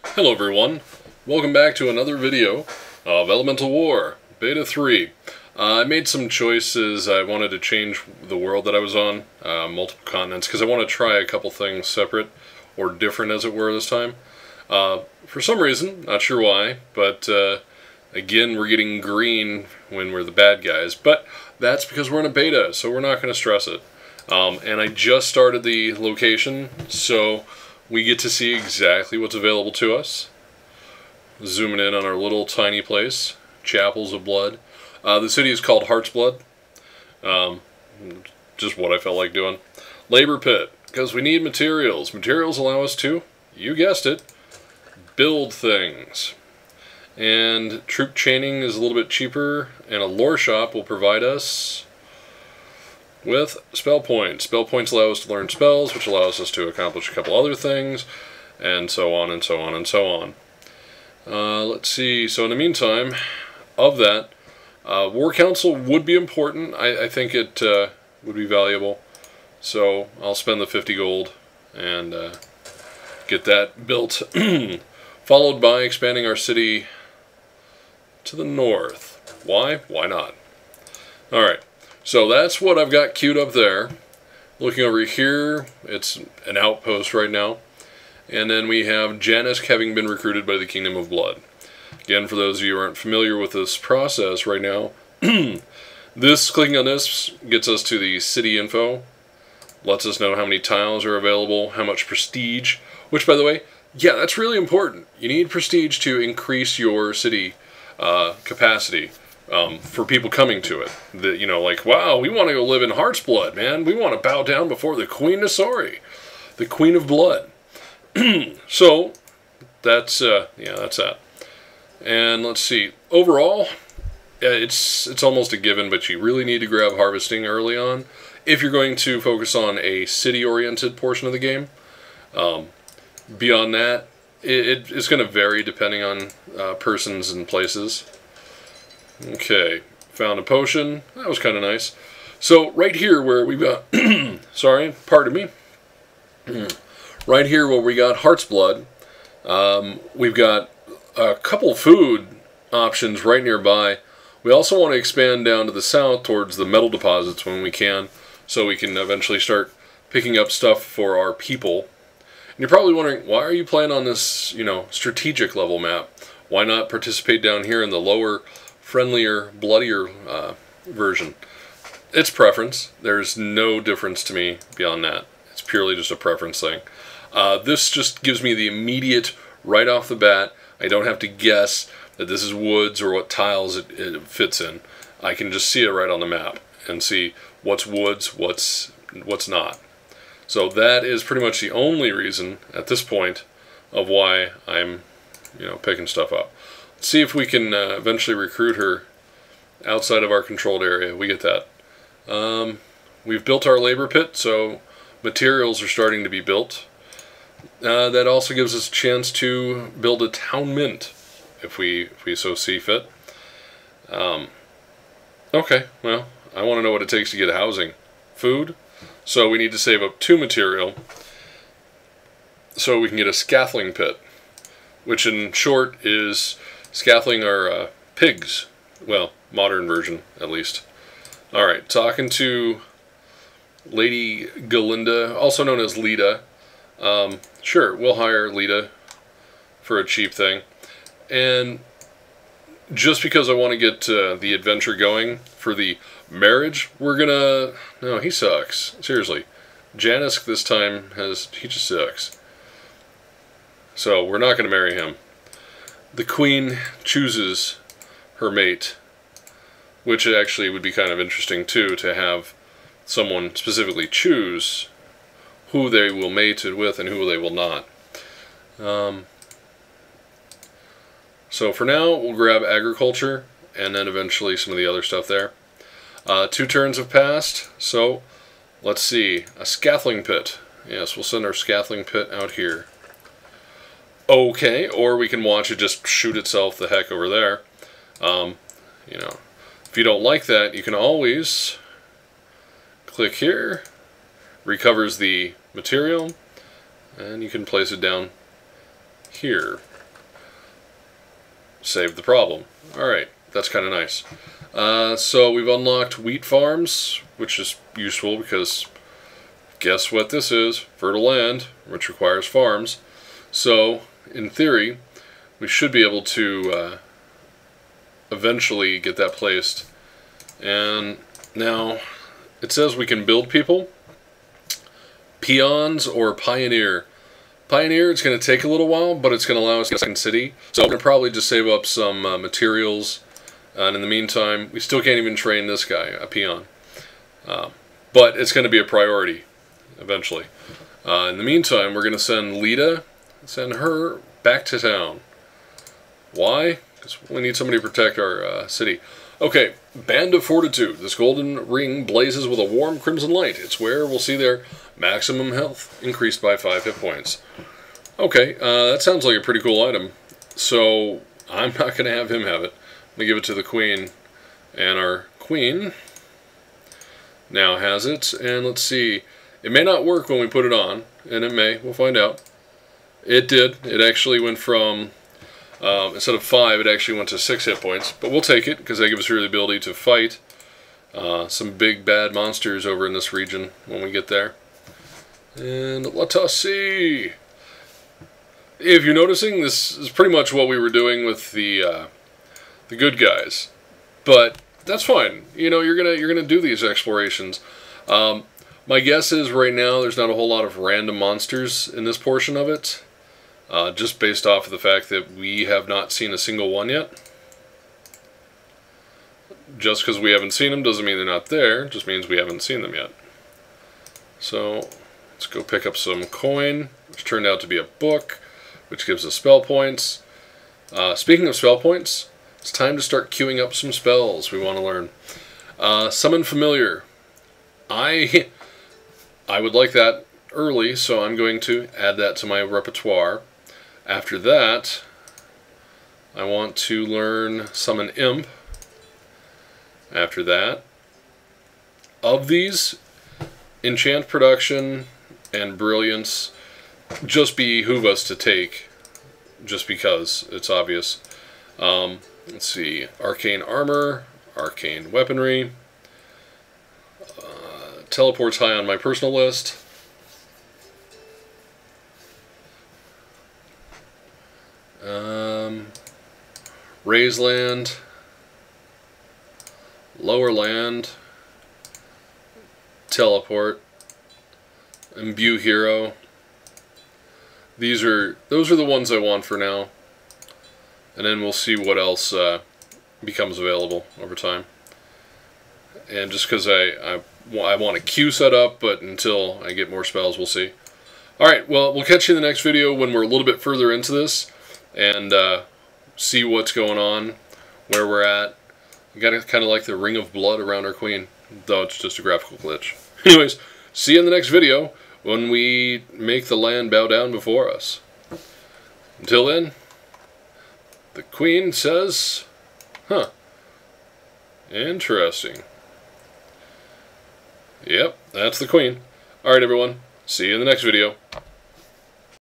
Hello everyone, welcome back to another video of Elemental War, Beta 3. I made some choices. I wanted to change the world that I was on, multiple continents, because I want to try a couple things separate, or different as it were this time. For some reason, not sure why, but again we're getting green when we're the bad guys, but that's because we're in a beta, so we're not going to stress it. And I just started the location, so we get to see exactly what's available to us. Zooming in on our little tiny place, Chapels of Blood. The city is called Heartsblood. Just what I felt like doing. Labor Pit, because we need materials. Materials allow us to, you guessed it, build things. And troop chaining is a little bit cheaper, and a lore shop will provide us with spell points. Spell points allow us to learn spells, which allows us to accomplish a couple other things, and so on and so on and so on. Let's see, so in the meantime, of that, War Council would be important. I think it would be valuable. So I'll spend the 50 gold and get that built. Followed by expanding our city to the north. Why? Why not? Alright. So that's what I've got queued up there. Looking over here, it's an outpost right now. And then we have Janesk having been recruited by the Kingdom of Blood. Again, for those of you who aren't familiar with this process right now, clicking on this gets us to the city info. Lets us know how many tiles are available, how much prestige. Which, by the way, yeah, that's really important. You need prestige to increase your city capacity. For people coming to it. You know, like, wow, we want to go live in Heartsblood, man. We want to bow down before the Queen Nasori, the Queen of Blood. So, that's, yeah, that's that. And let's see, overall, it's almost a given, but you really need to grab Harvesting early on if you're going to focus on a city-oriented portion of the game. Beyond that, it's going to vary depending on persons and places. Okay, found a potion. That was kind of nice. So right here where we got, sorry, pardon me. Right here where we got Heartsblood, we've got a couple food options right nearby. We also want to expand down to the south towards the metal deposits when we can, so we can eventually start picking up stuff for our people. And you're probably wondering, why are you playing on this, you know, strategic level map? Why not participate down here in the lower, friendlier, bloodier version? It's preference. There's no difference to me beyond that. It's purely just a preference thing. This just gives me the immediate, right off the bat, I don't have to guess that this is woods or what tiles it fits in. I can just see it right on the map and see what's woods, what's not. So that is pretty much the only reason at this point of why I'm, you know, picking stuff up. See if we can eventually recruit her outside of our controlled area. We get that. We've built our labor pit, so materials are starting to be built. That also gives us a chance to build a town mint, if we so see fit. Okay, well, I want to know what it takes to get housing. Food. So we need to save up 2 material so we can get a scathling pit, which in short is Scathling are pigs. Well, modern version, at least. Alright, talking to Lady Galinda, also known as Lita. Sure, we'll hire Lita for a cheap thing. And just because I want to get the adventure going for the marriage, we're gonna... No, he sucks. Seriously. Janesk this time he just sucks. So, we're not going to marry him. The queen chooses her mate, which actually would be kind of interesting too, to have someone specifically choose who they will mate with and who they will not. So for now, we'll grab agriculture and then eventually some of the other stuff there. 2 turns have passed, so let's see. A scathling pit. Yes, we'll send our scathling pit out here. Okay, or we can watch it just shoot itself the heck over there. You know, if you don't like that, you can always click here, recovers the material, and you can place it down here. Save the problem. Alright, that's kind of nice. So we've unlocked wheat farms, which is useful because guess what this is? Fertile land, which requires farms. So, in theory, we should be able to eventually get that placed. And now, it says we can build people. Peons or Pioneer. Pioneer, it's going to take a little while, but it's going to allow us to get a second city. So I'm going to probably just save up some materials. And in the meantime, we still can't even train this guy, a peon. But it's going to be a priority, eventually. In the meantime, we're going to send her back to town. Why? Because we need somebody to protect our city. Okay, Band of Fortitude. This golden ring blazes with a warm crimson light. It's where we'll see their maximum health increased by 5 hit points. Okay, that sounds like a pretty cool item. So, I'm not going to have him have it. I'm going to give it to the queen. And our queen now has it. And let's see. It may not work when we put it on. And it may. We'll find out. It did. It actually went from... instead of 5, it actually went to 6 hit points. But we'll take it, because that gives her the ability to fight some big bad monsters over in this region when we get there. And let us see. If you're noticing, this is pretty much what we were doing with the good guys. But that's fine. You know, you're gonna do these explorations. My guess is right now there's not a whole lot of random monsters in this portion of it. Just based off of the fact that we have not seen a single one yet. Just because we haven't seen them doesn't mean they're not there, just means we haven't seen them yet. So, let's go pick up some coin, which turned out to be a book, which gives us spell points. Speaking of spell points, it's time to start queuing up some spells we want to learn. Summon Familiar. I would like that early, so I'm going to add that to my repertoire. After that, I want to learn Summon Imp. After that, of these, Enchant Production and Brilliance just behoove us to take, just because it's obvious. Let's see, Arcane Armor, Arcane Weaponry, Teleport's high on my personal list. Raise Land, Lower Land, Teleport, Imbue Hero. Those are the ones I want for now, and then we'll see what else becomes available over time. And just because I want a queue set up, but until I get more spells, we'll see. Alright, well, we'll catch you in the next video when we're a little bit further into this, and see what's going on, where we're at. We got kind of like the ring of blood around our queen, though it's just a graphical glitch. Anyways, see you in the next video when we make the land bow down before us. Until then, the queen says, huh, interesting. Yep, that's the queen. Alright everyone, see you in the next video.